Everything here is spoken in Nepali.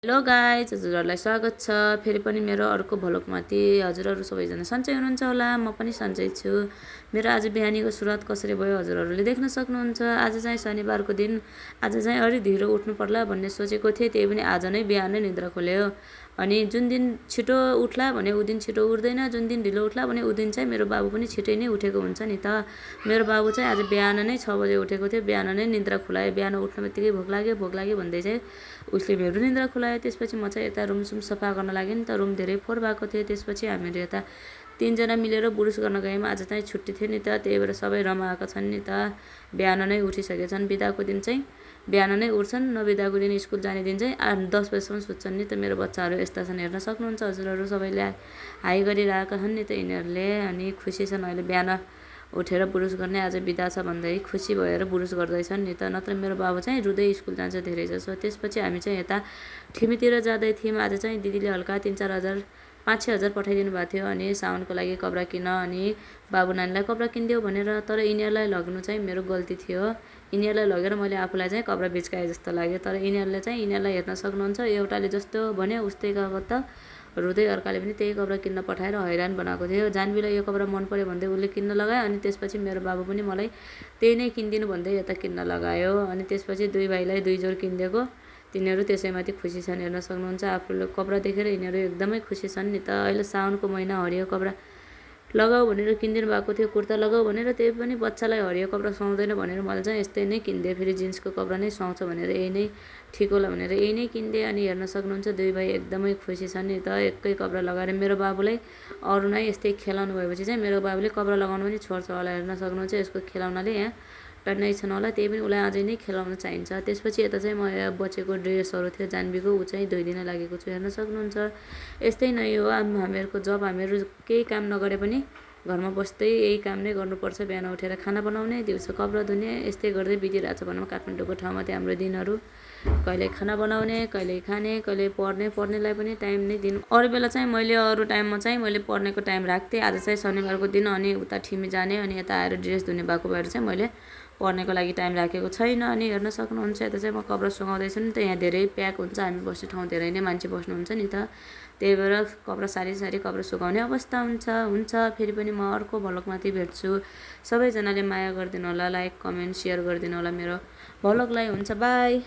हेलो गाइज, हजुरहरूलाई स्वागत छ फेरि पनि मेरो अर्को भ्लगमाथि। हजुरहरू सबैजना सन्चै हुनुहुन्छ होला, म पनि सन्चै छु। मेरो आज बिहानीको सुरुवात कसरी भयो हजुरहरूले देख्न सक्नुहुन्छ। आज चाहिँ शनिबारको दिन, आज चाहिँ अलि ढिलो उठ्नु पर्ला भन्ने सोचेको थिएँ, त्यही पनि आज नै बिहानै निद्रा खोल्यो। अनि जुन दिन छिटो उठ्ला भने ऊ दिन छिटो उठ्दैन, जुन दिन ढिलो उठ्ला भने ऊ दिन चाहिँ मेरो बाबु पनि छिटै नै उठेको हुन्छ नि त। मेरो बाबु चाहिँ आज बिहान नै 6 बजे उठेको थियो, बिहान नै निद्रा खुलायो। बिहान उठ्न बित्तिकै भोक लाग्यो भन्दै चाहिँ उसले मेरो निद्रा खुलायो। त्यसपछि म चाहिँ यता रुमसुम सफा गर्न लागेँ नि त, रुम धेरै फोहोर भएको थियो। त्यसपछि हामीहरू यता 3 जना मिलेर बुरुस गर्न गयौँ। आज चाहिँ छुट्टी थियो नि त, त्यही भएर सबै रमाएका छन् नि त। बिहान नै उठिसकेछन्। बिदाको दिन चाहिँ बिहान नै उठ्छन्, नबिदाको दिन स्कुल जाने दिन चाहिँ 8-10 बजीसम्म सुत्छन् नि त। मेरो बच्चाहरू यस्ता छन्, हेर्न सक्नुहुन्छ हजुरहरू सबैले हाई गरिरहेका छन् नि त यिनीहरूले। अनि खुसी छन् अहिले बिहान उठेर बुरुस गर्ने आज बिदा छ भन्दै खुसी भएर बुरुस गर्दैछन् नि त। नत्र मेरो बाबु चाहिँ रुँदै स्कुल जान्छ धेरै जसो। त्यसपछि हामी चाहिँ यता ठिमीतिर जाँदै थियौँ। आज चाहिँ दिदीले हल्का 3-4 हजार 5-6 हजार पठाइदिनु भएको थियो अनि साउनको लागि कपडा किन अनि बाबु नानीलाई कपडा किनिदेऊ भनेर। तर यिनीहरूलाई लग्नु चाहिँ मेरो गल्ती थियो। यिनीहरूलाई लगेर मैले आफूलाई चाहिँ कपडा बिचकाएँ जस्तो लाग्यो। तर यिनीहरूलाई हेर्न सक्नुहुन्छ, एउटाले जस्तो भन्यो उस्तै गएको त रुँदै, अर्काले पनि त्यही कपडा किन्न पठाएर हैरान बनाएको थियो। जानवीलाई यो कपडा मन पर्यो भन्दै उसले किन्न लगायो अनि त्यसपछि मेरो बाबु पनि मलाई त्यही नै किनिदिनु भन्दै यता किन्न लगायो। अनि त्यसपछि दुई भाइलाई 2 जोर किनिदिएको। तिनीहरू त्यसैमाथि खुसी छन्, हेर्न सक्नुहुन्छ। आफूले कपडा देखेर यिनीहरू एकदमै खुसी छन् नि त। अहिले साउनको महिना हरियो कपडा लगाऊ भनेर किनिदिनु भएको थियो, कुर्ता लगाऊ भनेर। त्यही पनि बच्चालाई हरियो कपडा सुहाउँदैन भनेर मैले चाहिँ यस्तै नै किनिदिएँ। फेरि जिन्सको कपडा नै सुहाउँछ भनेर यही नै ठिक होला भनेर यही नै किनिदिएँ। अनि हेर्न सक्नुहुन्छ दुई भाइ एकदमै खुसी छन् नि त, एकै कपडा लगाएर। मेरो बाबुलाई अरू नै यस्तै खेलाउनु भएपछि चाहिँ मेरो बाबुले कपडा लगाउनु पनि छोड्छ होला, हेर्न सक्नुहुन्छ। यसको खेलाउनाले यहाँ टन्नै छन् होला, त्यही पनि उसलाई अझै नै खेलाउन चाहिन्छ। त्यसपछि यता चाहिँ म बचेको ड्रेसहरू थियो जानवीको, ऊ चाहिँ धोइदिन लागेको छु, हेर्न सक्नुहुन्छ। यस्तै नै हो हामीहरूको जब। हामीहरू केही काम नगरे पनि घरमा बस्दै यही काम नै गर्नुपर्छ। बिहान उठेर खाना बनाउने, दिउँसो कपडा धुने, यस्तै गर्दै बितिरहेछ भनौँ काठमाडौँको ठाउँमा चाहिँ हाम्रो दिनहरू। कहिले खाना बनाउने, कहिले खाने, कहिले पढ्नेलाई पनि टाइम नै दिनु। अरू बेला चाहिँ अरू टाइममा चाहिँ मैले पढ्नेको टाइम राख्थेँ। आज चाहिँ शनिबारको दिन अनि उता ठिमी जाने अनि यता आएर ड्रेस धुने भएको भएर चाहिँ मैले पढ्नेको लागि टाइम राखेको छैन। अनि हेर्न सक्नुहुन्छ यता चाहिँ म कपडा सुकाउँदैछु नि त। यहाँ धेरै प्याक हुन्छ, हामी बस्ने ठाउँ धेरै नै मान्छे बस्नुहुन्छ नि त, त्यही भएर कपडा सारी कपडा सुकाउने अवस्था हुन्छ। फेरि पनि म अर्को भ्लगमाथि भेट्छु। सबैजनाले माया गरिदिनु होला, लाइक कमेन्ट सेयर गरिदिनु होला मेरो भ्लगलाई। हुन्छ, बाई।